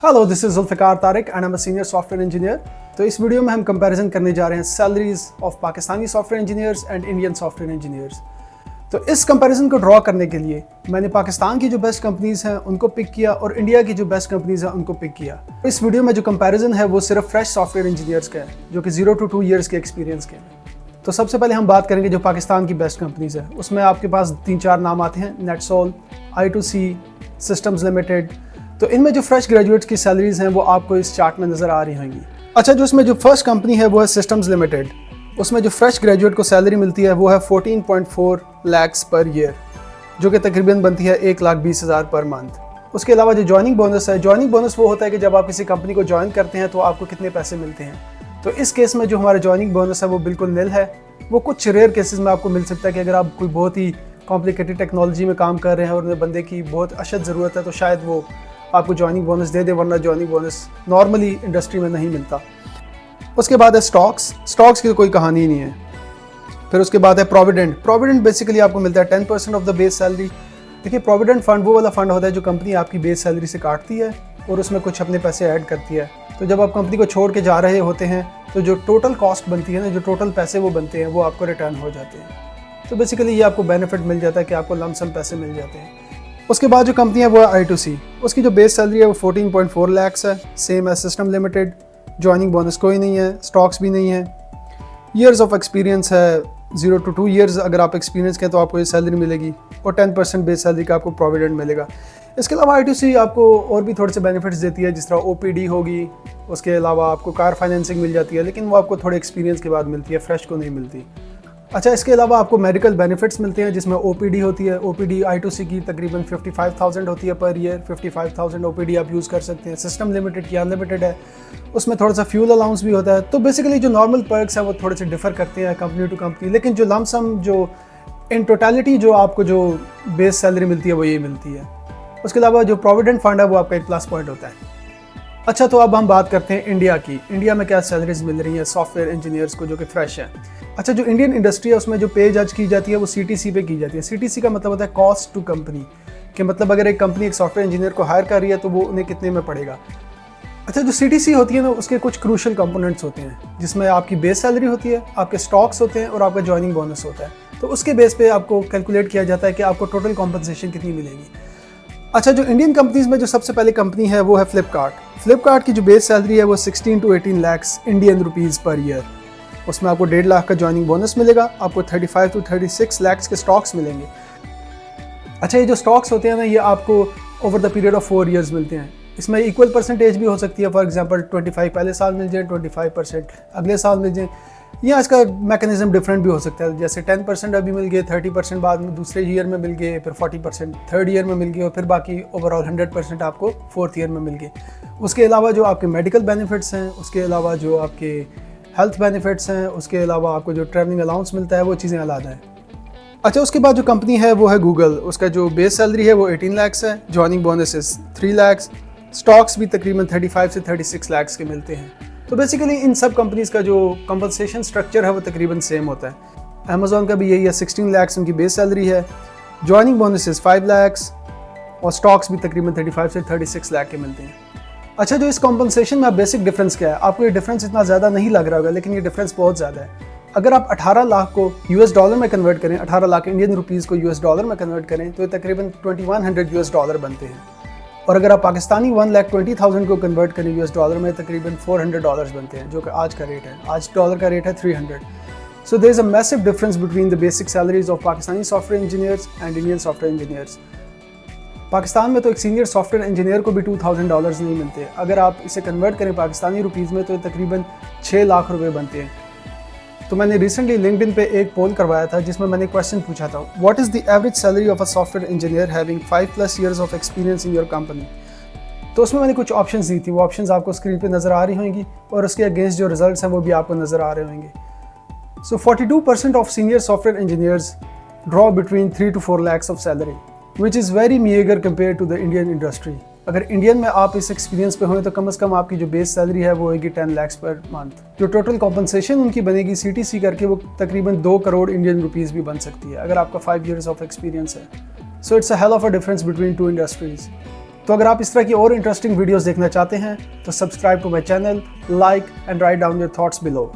Hello, this is Zulfiqar Tariq and I am a senior software engineer. तो इस video में हम कंपैरिजन करने जा रहे हैं salaries of Pakistani software engineers and Indian software engineers. तो इस कंपैरिजन को ड्रॉ करने के लिए मैंने पाकिस्तान की जो बेस्ट कंपनीज हैं उनको पिक किया और इंडिया की जो बेस्ट कंपनीज हैं उनको पिक किया। इस वीडियो में जो कंपैरिजन है वो सिर्फ फ्रेश सॉफ्टवेयर इंजीनियर्स का है जो कि 0 to 2 ईयर्स के एक्सपीरियंस के हैं। तो सबसे पहले हम बात करेंगे जो पाकिस्तान की बेस्ट कंपनीज है। उसमें आपके पास 3-4 नाम आते हैं, नेटसोल, I2C, सिस्टम्स लिमिटेड। तो इनमें जो फ्रेश ग्रेजुएट्स की सैलरीज हैं वो आपको इस चार्ट में नज़र आ रही होंगी। अच्छा, जो इसमें जो फर्स्ट कंपनी है वो है सिस्टम्स लिमिटेड। उसमें जो फ्रेश ग्रेजुएट को सैलरी मिलती है वो है 14.4 लाख पर ईयर, जो कि तकरीबन बनती है 1,20,000 पर मंथ। उसके अलावा जो जॉइनिंग बोनस है, जॉइनिंग बोनस वो होता है कि जब आप किसी कंपनी को ज्वाइन करते हैं तो आपको कितने पैसे मिलते हैं। तो इस केस में जो हमारा जॉइनिंग बोनस है वो बिल्कुल निल है। वो कुछ रेयर केसेस में आपको मिल सकता है कि अगर आप कोई बहुत ही कॉम्प्लिकेटेड टेक्नोलॉजी में काम कर रहे हैं और उन्हें बंदे की बहुत अशद ज़रूरत है तो शायद वो आपको जॉइनिंग बोनस दे दे, वरना जॉइनिंग बोनस नॉर्मली इंडस्ट्री में नहीं मिलता। उसके बाद है स्टॉक्स की तो कोई कहानी ही नहीं है। फिर उसके बाद है प्रोविडेंट बेसिकली आपको मिलता है 10% ऑफ द बेस सैलरी। देखिए, प्रोविडेंट फंड वो वाला फंड होता है जो कंपनी आपकी बेस सैलरी से काटती है और उसमें कुछ अपने पैसे ऐड करती है। तो जब आप कंपनी को छोड़ के जा रहे होते हैं तो जो टोटल कॉस्ट बनती है ना, जो टोटल पैसे वो बनते हैं वो आपको रिटर्न हो जाते हैं। तो बेसिकली ये आपको बेनिफिट मिल जाता है कि आपको लमसम पैसे मिल जाते हैं। उसके बाद जो कंपनी है वो है I2C। उसकी जो बेस सैलरी है वो 14.4 लाख है, सेम है सिस्टम लिमिटेड। जॉइनिंग बोनस कोई नहीं है, स्टॉक्स भी नहीं है। ईयर्स ऑफ एक्सपीरियंस है 0 to 2 ईयर्स। अगर आप एक्सपीरियंस के हैं तो आपको ये सैलरी मिलेगी और 10% बेस सैलरी का आपको प्रोविडेंट मिलेगा। इसके अलावा I2C आपको और भी थोड़े से बेनिफिट्स देती है, जिस तरह OPD होगी। उसके अलावा आपको कार फाइनेंसिंग मिल जाती है, लेकिन वो आपको थोड़े एक्सपीरियंस के बाद मिलती है, फ्रेश को नहीं मिलती। अच्छा, इसके अलावा आपको मेडिकल बेनिफिट्स मिलते हैं जिसमें OPD होती है। OPD I2C की तकरीबन 55,000 होती है पर ईयर। 55,000 OPD आप यूज़ कर सकते हैं। सिस्टम लिमिटेड की अनलिमिटेड है, उसमें थोड़ा सा फ्यूल अलाउंस भी होता है। तो बेसिकली जो नॉर्मल पर्क्स हैं वो थोड़े से डिफर करते हैं कंपनी टू कंपनी, लेकिन जो लमसम जो इन टोटलिटी जो आपको जो बेस सैलरी मिलती है वो यही मिलती है। उसके अलावा जो प्रोविडेंट फंड है वो आपका एक प्लस पॉइंट होता है। अच्छा, तो अब हम बात करते हैं इंडिया की। इंडिया में क्या सैलरीज मिल रही हैं सॉफ्टवेयर इंजीनियर्स को जो कि फ्रेश है। अच्छा, जो इंडियन इंडस्ट्री है उसमें जो पे जज की जाती है वो CTC पे की जाती है। CTC का मतलब होता है कॉस्ट टू कंपनी, कि मतलब अगर एक कंपनी एक सॉफ्टवेयर इंजीनियर को हायर कर रही है तो वो उन्हें कितने में पड़ेगा। अच्छा, जो CTC होती है ना उसके कुछ क्रूशल कंपोनेंट्स होते हैं जिसमें आपकी बेस सैलरी होती है, आपके स्टॉक्स होते हैं और आपका जॉइनिंग बोनस होता है। तो उसके बेस पे आपको कैलकुलेट किया जाता है कि आपको टोटल कॉम्पनसेशन कितनी मिलेगी। अच्छा, जो इंडियन कंपनीज में जो सबसे पहले कंपनी है वो है फ्लिपकार्ट की जो बेस सैलरी है वो 16 to 18 lakh Indian rupees per year. उसमें आपको 1.5 लाख का जॉइनिंग बोनस मिलेगा, आपको 35 to 36 लाख के स्टॉक्स मिलेंगे। अच्छा, ये जो स्टॉक्स होते हैं ना ये आपको over the period of 4 years मिलते हैं। इसमें इक्वल परसेंटेज भी हो सकती है, फॉर एग्जांपल 25 पहले साल मिल जाए, 25% अगले साल मिल जाए, या इसका मैकेनिज्म डिफरेंट भी हो सकता है। जैसे 10% अभी मिल गए, 30% बाद में दूसरे ईयर में मिल गए, फिर 40% थर्ड ईयर में मिल गए और फिर बाकी ओवरऑल 100% आपको फोर्थ ईयर में मिल गए। उसके अलावा जो आपके मेडिकल बेनिफिट्स हैं, उसके अलावा जो आपके हेल्थ बेनिफिट्स हैं, उसके अलावा आपको जो ट्रैवलिंग अलाउंस मिलता है वो चीज़ें अलग हैं। अच्छा, उसके बाद जो कंपनी है वो है गूगल। उसका जो बेस सैलरी है वो 18 लाख है, जॉइनिंग बोनस 3 लाख, स्टॉक्स भी तकरीबन 35 से 36 लाख के मिलते हैं। तो बेसिकली इन सब कंपनीज का जो कंपनसेशन स्ट्रक्चर है वो तकरीबन सेम होता है। अमेज़ॉन का भी यही है, 16 लाख उनकी बेस सैलरी है, जॉइनिंग बोनसेस 5 लाख और स्टॉक्स भी तकरीबन 35 से 36 लाख के मिलते हैं। अच्छा, जो इस कॉम्पनसेशन में बेसिक डिफरेंस क्या है, आपको ये डिफरेंस इतना ज़्यादा नहीं लग रहा होगा, लेकिन ये डिफरेंस बहुत ज़्यादा है। अगर आप 18 लाख को US डॉलर में कन्वर्ट करें, 18 लाख इंडियन रुपीज़ को US डॉलर में कन्वर्ट करें तो ये तकरीबन $2100 US बनते हैं। और अगर आप पाकिस्तानी 1,20,000 को कन्वर्ट करें US डॉलर में तकरीबन $400 बनते हैं, जो कि आज का रेट है। आज डॉलर का रेट है 300। So there is a massive difference between the basic salaries of Pakistani software engineers and Indian software engineers. Pakistan में तो एक सीनियर सॉफ्टवेयर इंजीनियर को भी $2,000 नहीं मिलते। अगर आप इसे कन्वर्ट करें पाकिस्तानी रुपीज़ में तो तकरीबन 6 लाख रुपए बनते हैं। तो मैंने रिसेंटली लिंक्डइन पे एक पोल करवाया था जिसमें मैंने क्वेश्चन पूछा था, what is the average salary of a software engineer having 5+ years of experience in your company. तो उसमें मैंने कुछ ऑप्शंस दी थी, वो ऑप्शंस आपको स्क्रीन पे नज़र आ रही होंगी और उसके अगेंस्ट जो रिजल्ट्स हैं वो भी आपको नज़र आ रहे होंगे। So 42% of senior software engineers draw between 3 to 4 lakhs of salary, which is very meagre compare to the Indian industry. अगर इंडियन में आप इस एक्सपीरियंस पे हुए तो कम से कम आपकी जो बेस सैलरी है वो होगी 10 लाख पर मंथ। जो टोटल कॉम्पनसेशन उनकी बनेगी CTC करके वो तकरीबन 2 करोड़ इंडियन रुपीज़ भी बन सकती है अगर आपका 5 ईयर्स ऑफ एक्सपीरियंस है। So it's a hell of a difference between two industries. तो अगर आप इस तरह की और इंटरेस्टिंग वीडियोस देखना चाहते हैं तो subscribe to my channel, like and write down your thoughts below.